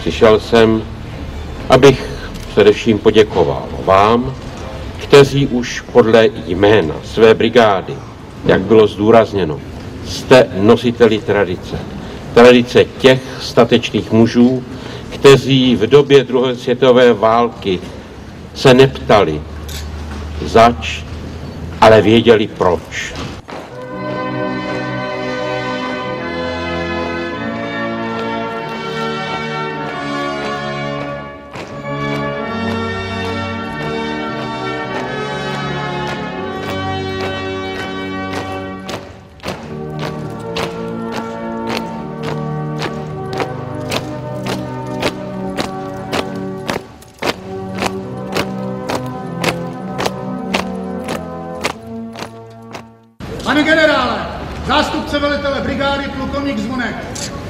Přišel jsem, abych především poděkoval vám, kteří už podle jména své brigády, jak bylo zdůrazněno, jste nositeli tradice. Tradice těch statečných mužů, kteří v době druhé světové války se neptali zač, ale věděli proč. Pane generále, zástupce velitele brigády plukovník Zvonek,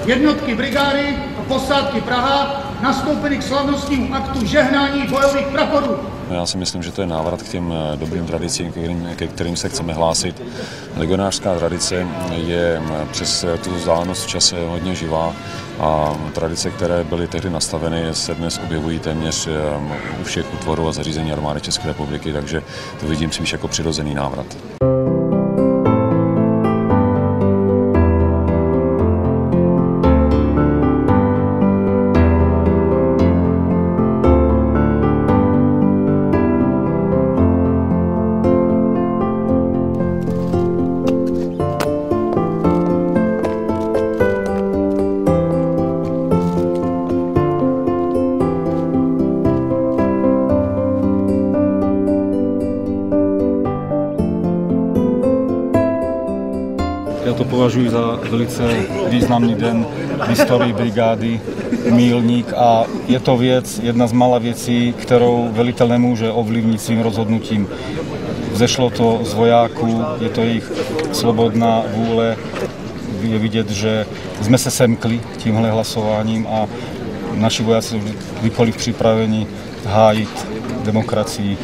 jednotky brigády a posádky Praha nastoupeny k slavnostnímu aktu žehnání bojových praporů. Já si myslím, že to je návrat k těm dobrým tradicím, ke kterým se chceme hlásit. Legionářská tradice je přes tu vzdálenost v čase hodně živá a tradice, které byly tehdy nastaveny, se dnes objevují téměř u všech útvorů a zařízení armády České republiky, takže to vidím spíš jako přirozený návrat. Já to považuji za velice významný den v historii brigády, mílník a je to věc, jedna z mála věcí, kterou velitel nemůže ovlivnit svým rozhodnutím. Vzešlo to z vojáků, je to jejich slobodná vůle, je vidět, že jsme se semkli tímhle hlasováním a naši vojáci jsou kdykoliv připraveni hájit demokracii.